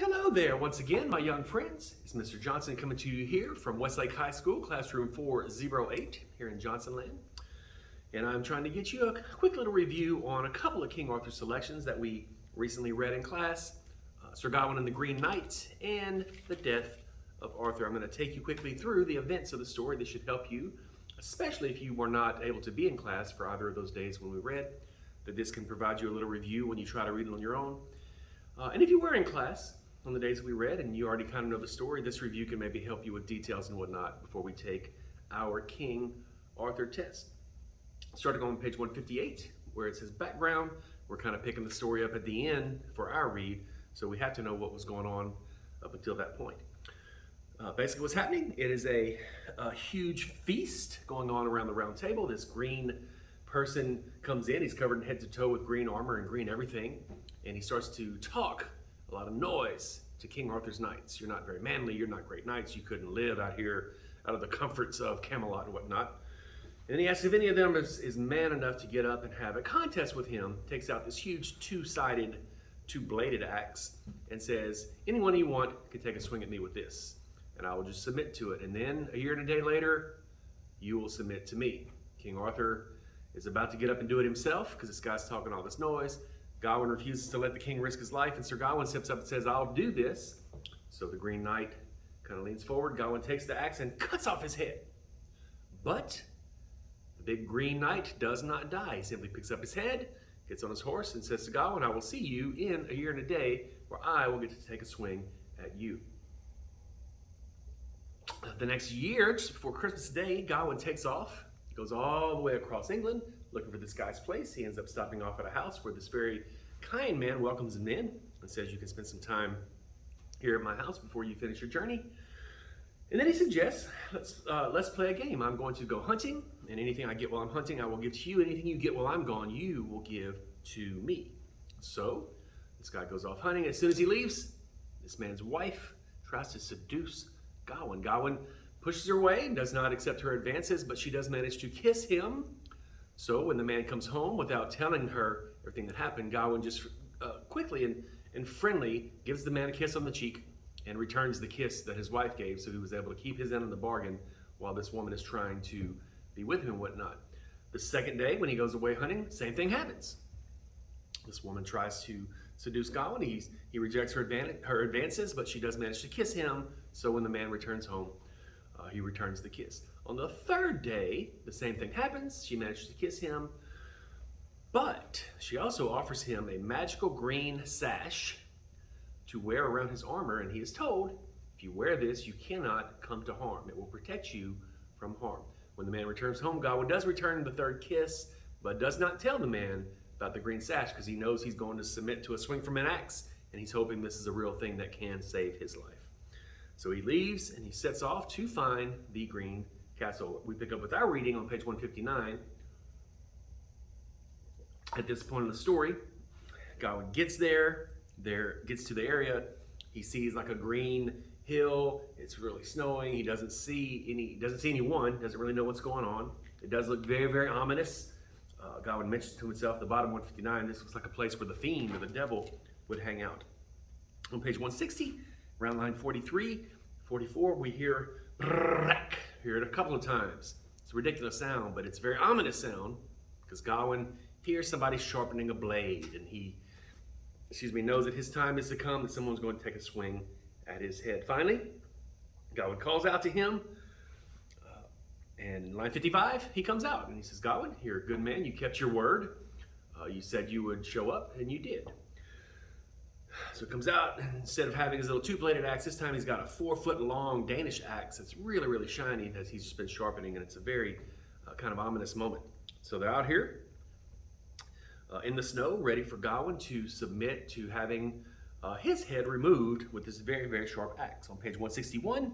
Hello there once again, my young friends. It's Mr. Johnson coming to you here from Westlake High School, classroom 408 here in Johnsonland. And I'm trying to get you a quick little review on a couple of King Arthur selections that we recently read in class, Sir Gawain and the Green Knight and the Death of Arthur. I'm going to take you quickly through the events of the story. This should help you, especially if you were not able to be in class for either of those days when we read, that this can provide you a little review when you try to read it on your own. And if you were in class on the days we read and you already kind of know the story, this review can maybe help you with details and whatnot before we take our King Arthur test. Starting on page 158, where it says background, we're kind of picking the story up at the end for our read, so we have to know what was going on up until that point. Basically what's happening, it is a huge feast going on around the round table. This green person comes in, he's covered head to toe with green armor and green everything, and he starts to talk, a lot of noise, to King Arthur's knights. You're not very manly, you're not great knights, you couldn't live out here out of the comforts of Camelot and whatnot. And then he asks if any of them is man enough to get up and have a contest with him, takes out this huge two-sided, two-bladed axe, and says, anyone you want can take a swing at me with this, and I will just submit to it. And then, a year and a day later, you will submit to me. King Arthur is about to get up and do it himself, because this guy's talking all this noise. Gawain refuses to let the king risk his life, and Sir Gawain steps up and says, I'll do this. So the Green Knight kind of leans forward. Gawain takes the axe and cuts off his head. But the big Green Knight does not die. He simply picks up his head, gets on his horse, and says to Gawain, I will see you in a year and a day, where I will get to take a swing at you. The next year, just before Christmas Day, Gawain takes off, goes all the way across England, looking for this guy's place. He ends up stopping off at a house where this very kind man welcomes him in and says, you can spend some time here at my house before you finish your journey. And then he suggests, let's play a game. I'm going to go hunting, and anything I get while I'm hunting, I will give to you. Anything you get while I'm gone, you will give to me. So this guy goes off hunting. As soon as he leaves, this man's wife tries to seduce Gawain. Gawain pushes her away and does not accept her advances, but she does manage to kiss him. So when the man comes home without telling her everything that happened, Gawain just quickly and friendly gives the man a kiss on the cheek and returns the kiss that his wife gave, so he was able to keep his end of the bargain while this woman is trying to be with him and whatnot. The second day, when he goes away hunting, same thing happens. This woman tries to seduce Gawain. He rejects her advances, but she does manage to kiss him, so when the man returns home, he returns the kiss. On the third day, the same thing happens. She manages to kiss him, but she also offers him a magical green sash to wear around his armor, and he is told, if you wear this, you cannot come to harm. It will protect you from harm. When the man returns home, Gawain does return the third kiss, but does not tell the man about the green sash because he knows he's going to submit to a swing from an axe, and he's hoping this is a real thing that can save his life. So he leaves and he sets off to find the Green Castle. We pick up with our reading on page 159. At this point in the story, Gawain gets gets to the area. He sees like a green hill. It's really snowing. He doesn't see anyone. Doesn't really know what's going on. It does look very, very ominous. Gawain mentions to himself at the bottom 159, this looks like a place where the fiend or the devil would hang out. On page 160, around line 43, 44, we hear brrrrak. Hear it a couple of times. It's a ridiculous sound, but it's a very ominous sound because Gawain hears somebody sharpening a blade, and he knows that his time is to come, that someone's going to take a swing at his head. Finally, Gawain calls out to him, and in line 55, he comes out, and he says, Gawain, you're a good man, you kept your word. You said you would show up, and you did. So he comes out, and instead of having his little two-bladed axe, this time he's got a 4-foot-long Danish axe that's really, really shiny that he's just been sharpening, and it's a very kind of ominous moment. So they're out here in the snow, ready for Gawain to submit to having his head removed with this very, very sharp axe. On page 161,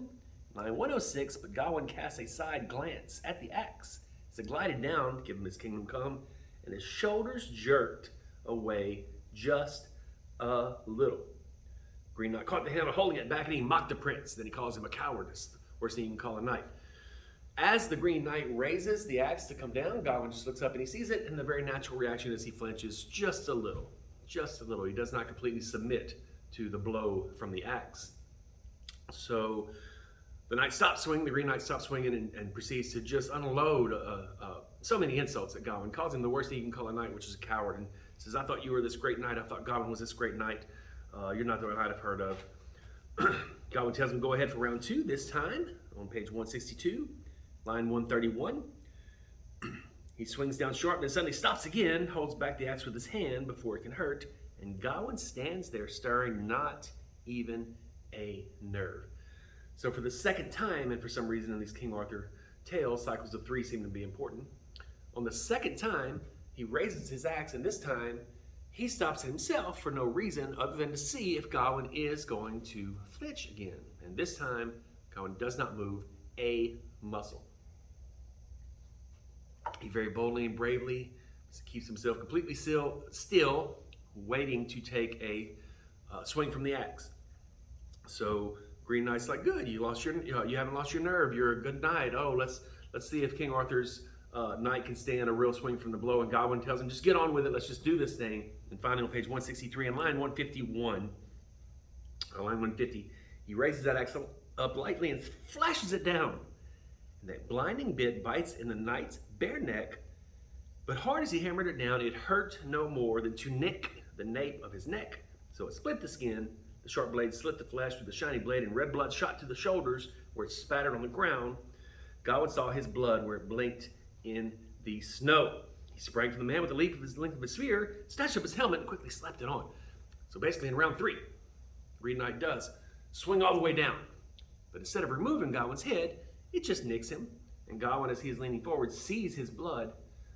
line 106, but Gawain casts a side glance at the axe as it glided down, give him his kingdom come, and his shoulders jerked away just a little. Green Knight caught the handle, holding it back, and he mocked the prince. Then he calls him a coward. That's the worst thing you can call a knight. As the Green Knight raises the axe to come down, Gawain just looks up and he sees it, and the very natural reaction is he flinches just a little. He does not completely submit to the blow from the axe. So the knight stops swinging, the Green Knight stops swinging and proceeds to just unload so many insults at Gawain, calls him the worst thing you can call a knight, which is a coward, and says, I thought you were this great knight, I thought Gawain was this great knight, you're not the knight I've heard of. Gawain tells him go ahead for round 2, this time on page 162, line 131. He swings down sharp, then suddenly stops again, holds back the axe with his hand before it can hurt, and Gawain stands there stirring not even a nerve. So for the second time, and for some reason in these King Arthur tales, cycles of 3 seem to be important. On the second time, he raises his axe, and this time he stops himself for no reason other than to see if Gawain is going to flinch again. And this time, Gawain does not move a muscle. He very boldly and bravely keeps himself completely still, waiting to take a swing from the axe. So Green Knight's like, good, you haven't lost your nerve. You're a good knight. Oh, let's see if King Arthur's knight can stand a real swing from the blow. And Gawain tells him, just get on with it. Let's just do this thing. And finally, on page 163 and line 151, or line 150, he raises that axe up lightly and flashes it down. And that blinding bit bites in the knight's bare neck, but hard as he hammered it down, it hurt no more than to nick the nape of his neck. So it split the skin, the sharp blade slit the flesh with the shiny blade, and red blood shot to the shoulders where it spattered on the ground. Gawain saw his blood where it blinked in the snow. He sprang from the man with the length of his spear, snatched up his helmet, and quickly slapped it on. So basically in round 3, Green Knight does swing all the way down. But instead of removing Gawain's head, it just nicks him. And Gawain, as he is leaning forward, sees his blood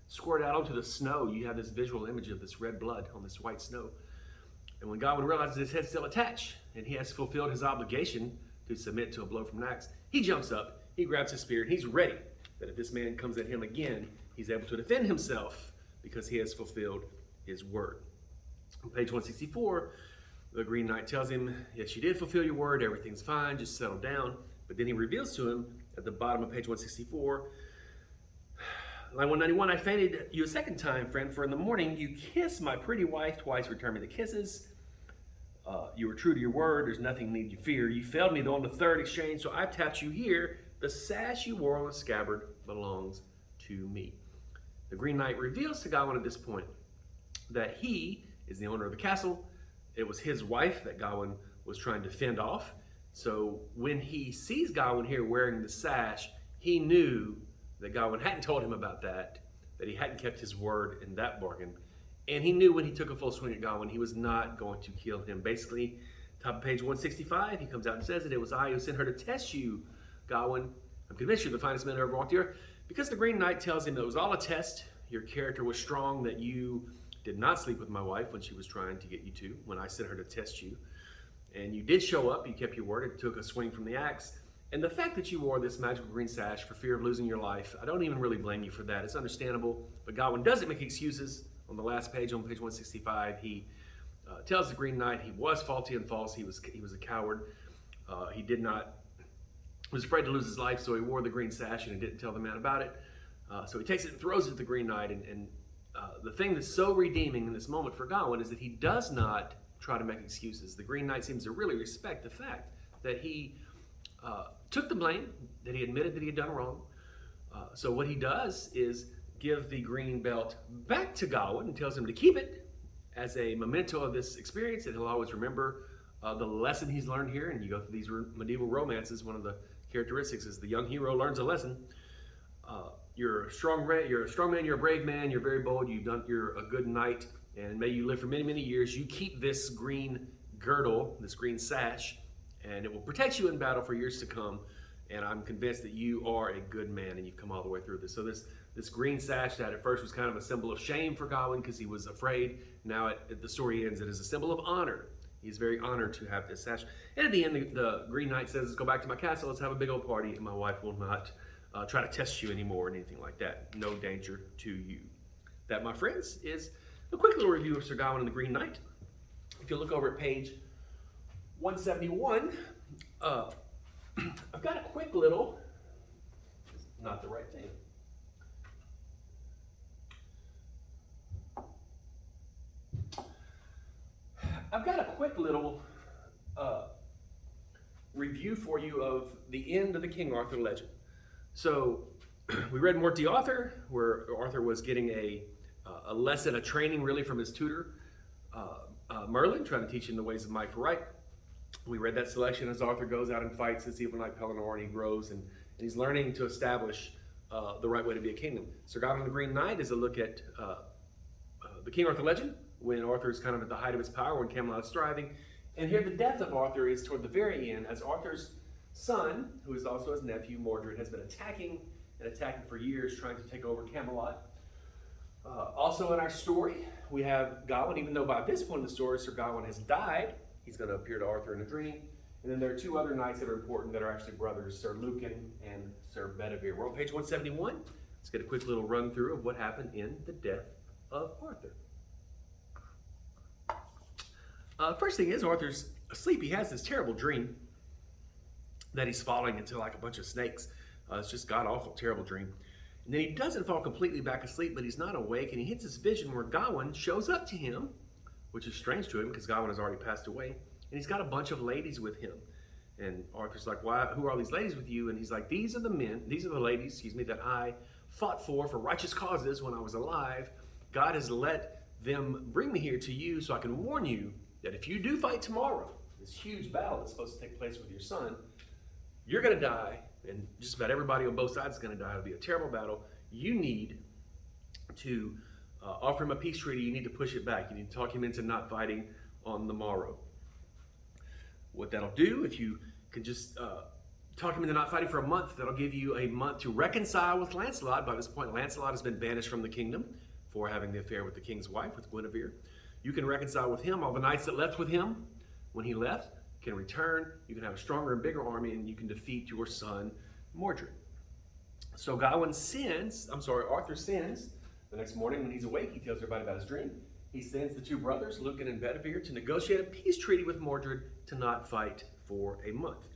squirt out onto the snow. You have this visual image of this red blood on this white snow. And when Gawain realizes his head's still attached and he has fulfilled his obligation to submit to a blow from an axe, he jumps up, he grabs his spear, and he's ready that if this man comes at him again, he's able to defend himself because he has fulfilled his word. On page 164, the Green Knight tells him, yes, you did fulfill your word, everything's fine, just settle down. But then he reveals to him at the bottom of page 164, line 191, I fainted you a second time, friend, for in the morning you kissed my pretty wife twice, returned me the kisses. You were true to your word, there's nothing need you fear. You failed me though on the third exchange, so I've tapped you here. The sash you wore on the scabbard belongs to me. The Green Knight reveals to Gawain at this point that he is the owner of the castle. It was his wife that Gawain was trying to fend off. So when he sees Gawain here wearing the sash, he knew that Gawain hadn't told him about that he hadn't kept his word in that bargain. And he knew when he took a full swing at Gawain, he was not going to kill him. Basically, top of page 165, he comes out and says it was I who sent her to test you, Gawain. I'm convinced you're the finest man who ever walked here. Because the Green Knight tells him that it was all a test, your character was strong, that you did not sleep with my wife when she was trying to get you to, when I sent her to test you. And you did show up, you kept your word, and took a swing from the axe. And the fact that you wore this magical green sash for fear of losing your life, I don't even really blame you for that. It's understandable. But Gawain doesn't make excuses. On the last page, on page 165, he tells the Green Knight he was faulty and false. He was a coward. He was afraid to lose his life, so he wore the green sash and he didn't tell the man about it. So he takes it and throws it at the Green Knight. And the thing that's so redeeming in this moment for Gawain is that he does not try to make excuses. The Green Knight seems to really respect the fact that he took the blame, that he admitted that he had done wrong. So what he does is give the green belt back to Gawain and tells him to keep it as a memento of this experience, that he'll always remember the lesson he's learned here. And you go through these medieval romances, one of the characteristics is the young hero learns a lesson. You're a strong man, you're a brave man, you're very bold, you're a good knight, and may you live for many, many years. You keep this green girdle, this green sash, and it will protect you in battle for years to come. And I'm convinced that you are a good man and you've come all the way through this. So this green sash that at first was kind of a symbol of shame for Gawain because he was afraid. Now the story ends, it is a symbol of honor. He's very honored to have this sash. And at the end, the Green Knight says, let's go back to my castle, let's have a big old party, and my wife will not try to test you anymore or anything like that. No danger to you. That, my friends, is a quick little review of Sir Gawain and the Green Knight. If you look over at page 171, I've got a quick little, not the right thing. I've got a quick little uh, review for you of the end of the King Arthur legend. So we read Morte Arthur, where Arthur was getting a lesson, a training really from his tutor, Merlin, trying to teach him the ways of might for right. We read that selection as Arthur goes out and fights this evil knight Pellinore, and he grows and he's learning to establish the right way to be a kingdom. Sir Gawain the Green Knight is a look at the King Arthur legend, when Arthur is kind of at the height of his power, when Camelot is thriving. And here the death of Arthur is toward the very end, as Arthur's son, who is also his nephew, Mordred, has been attacking for years, trying to take over Camelot. Also in our story, we have Gawain, even though by this point in the story, Sir Gawain has died. He's going to appear to Arthur in a dream. And then there are two other knights that are important that are actually brothers, Sir Lucan and Sir Bedivere. We're on page 171. Let's get a quick little run through of what happened in the death of Arthur. First thing is, Arthur's asleep. He has this terrible dream that he's falling into like a bunch of snakes. It's just god-awful, terrible dream. And then he doesn't fall completely back asleep, but he's not awake, and he hits this vision where Gawain shows up to him, which is strange to him because Gawain has already passed away, and he's got a bunch of ladies with him. And Arthur's like, "Why? Who are all these ladies with you?" And he's like, these are the ladies, that I fought for righteous causes when I was alive. God has let them bring me here to you so I can warn you that if you do fight tomorrow, this huge battle that's supposed to take place with your son, you're going to die, and just about everybody on both sides is going to die. It'll be a terrible battle. You need to offer him a peace treaty. You need to push it back. You need to talk him into not fighting on the morrow. What that'll do, if you can just talk him into not fighting for a month, that'll give you a month to reconcile with Lancelot. By this point, Lancelot has been banished from the kingdom for having the affair with the king's wife, with Guinevere. You can reconcile with him. All the knights that left with him when he left can return. You can have a stronger and bigger army, and you can defeat your son, Mordred. So Arthur sins. The next morning when he's awake, he tells everybody about his dream. He sends the two brothers, Lucan and Bedivere, to negotiate a peace treaty with Mordred to not fight for a month.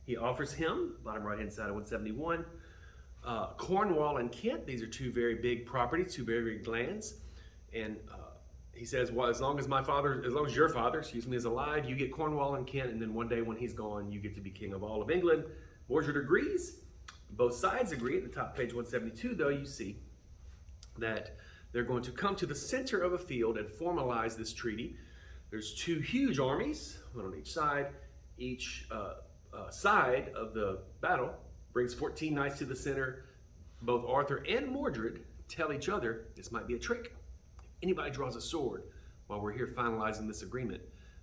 He offers him, bottom right-hand side of 171, Cornwall and Kent. These are two very big properties, two very big lands. And he says, well, as long as your father, is alive, you get Cornwall and Kent, and then one day when he's gone, you get to be king of all of England. Mordred agrees. Both sides agree. At the top, page 172, though, you see that they're going to come to the center of a field and formalize this treaty. There's two huge armies, one on each side. Each side of the battle brings 14 knights to the center. Both Arthur and Mordred tell each other this might be a trick. Anybody draws a sword while we're here finalizing this agreement,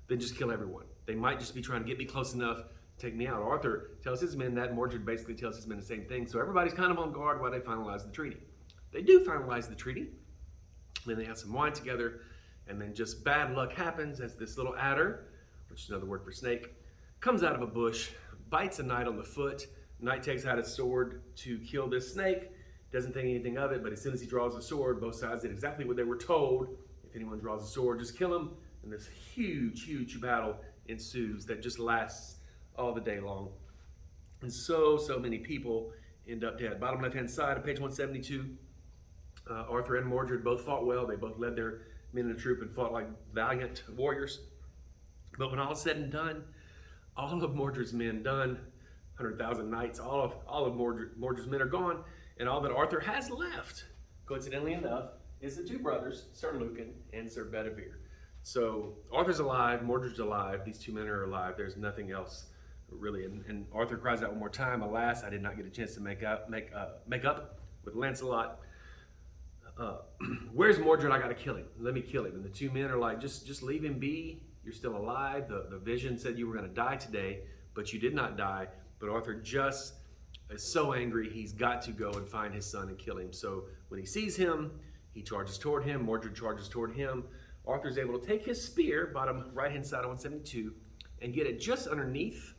then just kill everyone. They might just be trying to get me close enough to take me out. Arthur tells his men that, Mordred basically tells his men the same thing, so everybody's kind of on guard while they finalize the treaty. They do finalize the treaty, then they have some wine together, and then just bad luck happens as this little adder, which is another word for snake, comes out of a bush, bites a knight on the foot. Knight takes out his sword to kill this snake. Doesn't think anything of it, but as soon as he draws a sword, both sides did exactly what they were told. If anyone draws a sword, just kill him. And this huge battle ensues that just lasts all the day long. And so many people end up dead. Bottom left-hand side of page 172, Arthur and Mordred both fought well. They both led their men in a troop and fought like valiant warriors. But when all is said and done, all of Mordred's men done, 100,000 knights, all of Mordred's men are gone. And all that Arthur has left, coincidentally enough, is the two brothers, Sir Lucan and Sir Bedivere. So Arthur's alive, Mordred's alive, these two men are alive. There's nothing else really. And Arthur cries out one more time, "Alas, I did not get a chance to make up with Lancelot. Where's Mordred? I got to kill him. Let me kill him." And the two men are like, just leave him be. You're still alive. The vision said you were going to die today, but you did not die. But Arthur just is so angry, he's got to go and find his son and kill him. So when he sees him, he charges toward him. Mordred charges toward him. Arthur's able to take his spear, bottom right-hand side of 172, and get it just underneath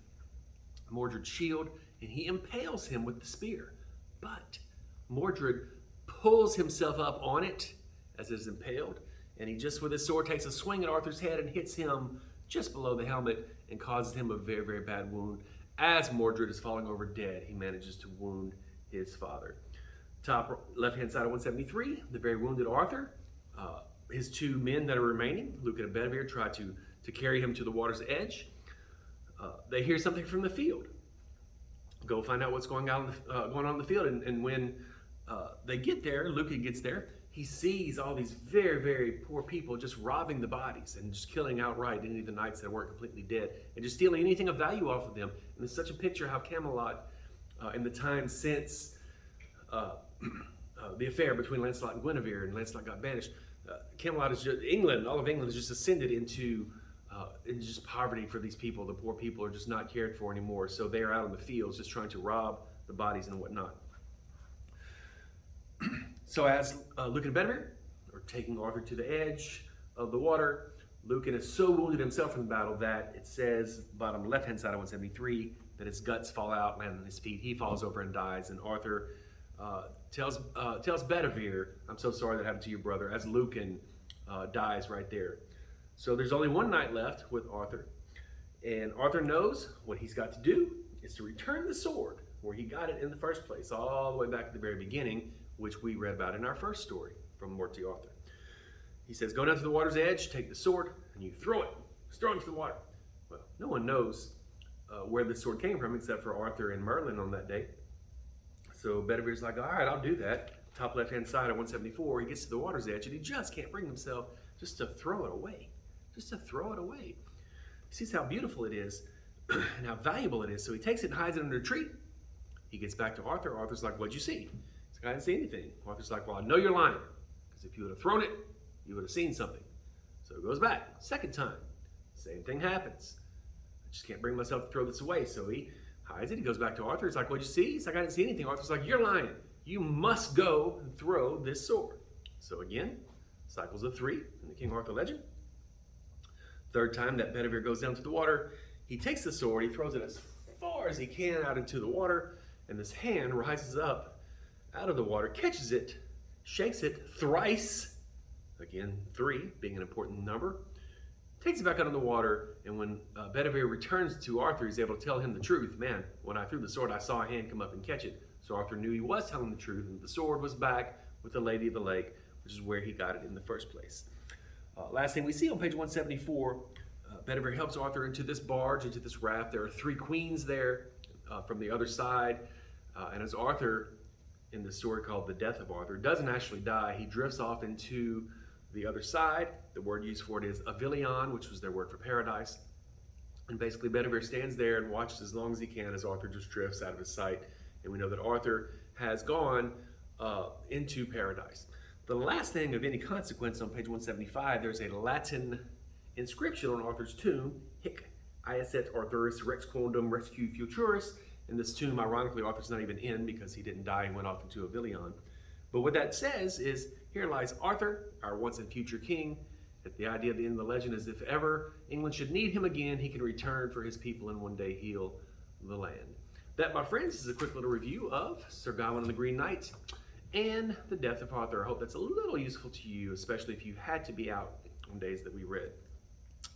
Mordred's shield, and he impales him with the spear. But Mordred pulls himself up on it as it is impaled, and he just with his sword takes a swing at Arthur's head and hits him just below the helmet and causes him a very bad wound. As Mordred is falling over dead, he manages to wound his father. Top left-hand side of 173, the very wounded Arthur. His two men that are remaining, Lucan and Bedivere, try to carry him to the water's edge. they hear something from the field. Go find out what's going on in the field. And when they get there, Luca gets there, he sees all these very, very poor people just robbing the bodies and just killing outright any of the knights that weren't completely dead and just stealing anything of value off of them. And it's such a picture how Camelot, in the time since the affair between Lancelot and Guinevere and Lancelot got banished, Camelot is just, all of England has just ascended into just poverty for these people. The poor people are just not cared for anymore. So they are out in the fields just trying to rob the bodies and whatnot. So as Lucan and Bedivere are taking Arthur to the edge of the water, Lucan is so wounded himself in the battle that it says, bottom left-hand side of 173, that his guts fall out, land on his feet. He falls over and dies. And Arthur tells Bedivere, "I'm so sorry that happened to your brother," as Lucan dies right there. So there's only one knight left with Arthur. And Arthur knows what he's got to do is to return the sword where he got it in the first place, all the way back at the very beginning, which we read about in our first story from Morty Arthur. He says, go down to the water's edge, take the sword, and you throw it. Just throw it into the water. Well, no one knows where the sword came from except for Arthur and Merlin on that day. So Bedivere's like, all right, I'll do that. Top left-hand side of 174, he gets to the water's edge, and he just can't bring himself just to throw it away. Just to throw it away. He sees how beautiful it is and how valuable it is. So he takes it and hides it under a tree. He gets back to Arthur. Arthur's like, what'd you see? He's like, I didn't see anything. Arthur's like, well, I know you're lying. Because if you would have thrown it, you would have seen something. So he goes back. Second time. Same thing happens. I just can't bring myself to throw this away. So he hides it. He goes back to Arthur. He's like, what'd you see? He's like, I didn't see anything. Arthur's like, you're lying. You must go and throw this sword. So again, cycles of 3 in the King Arthur legend. Third time that Bedivere goes down to the water, he takes the sword, he throws it as far as he can out into the water, and this hand rises up out of the water, catches it, shakes it thrice, again 3 being an important number, takes it back out of the water, and when Bedivere returns to Arthur, he's able to tell him the truth. Man, when I threw the sword, I saw a hand come up and catch it. So Arthur knew he was telling the truth, and the sword was back with the Lady of the Lake, which is where he got it in the first place. Last thing we see on page 174, Bedivere helps Arthur into this barge, into this raft. There are 3 queens there from the other side. And as Arthur, in the story called The Death of Arthur, doesn't actually die, he drifts off into the other side. The word used for it is Avilion, which was their word for paradise. And basically Bedivere stands there and watches as long as he can as Arthur just drifts out of his sight. And we know that Arthur has gone into paradise. The last thing of any consequence on page 175, there's a Latin inscription on Arthur's tomb, Hic Iaset Arthurus Rex Quondam Rescue Futurus. In this tomb, ironically, Arthur's not even in because he didn't die and went off into Avilion. But what that says is, here lies Arthur, our once and future king. The idea at the end of the legend is if ever England should need him again, he can return for his people and one day heal the land. That, my friends, is a quick little review of Sir Gawain and the Green Knight and The Death of Arthur. I hope that's a little useful to you, especially if you had to be out on days that we read.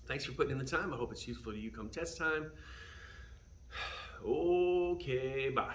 Thanks for putting in the time. I hope it's useful to you come test time. Okay, bye.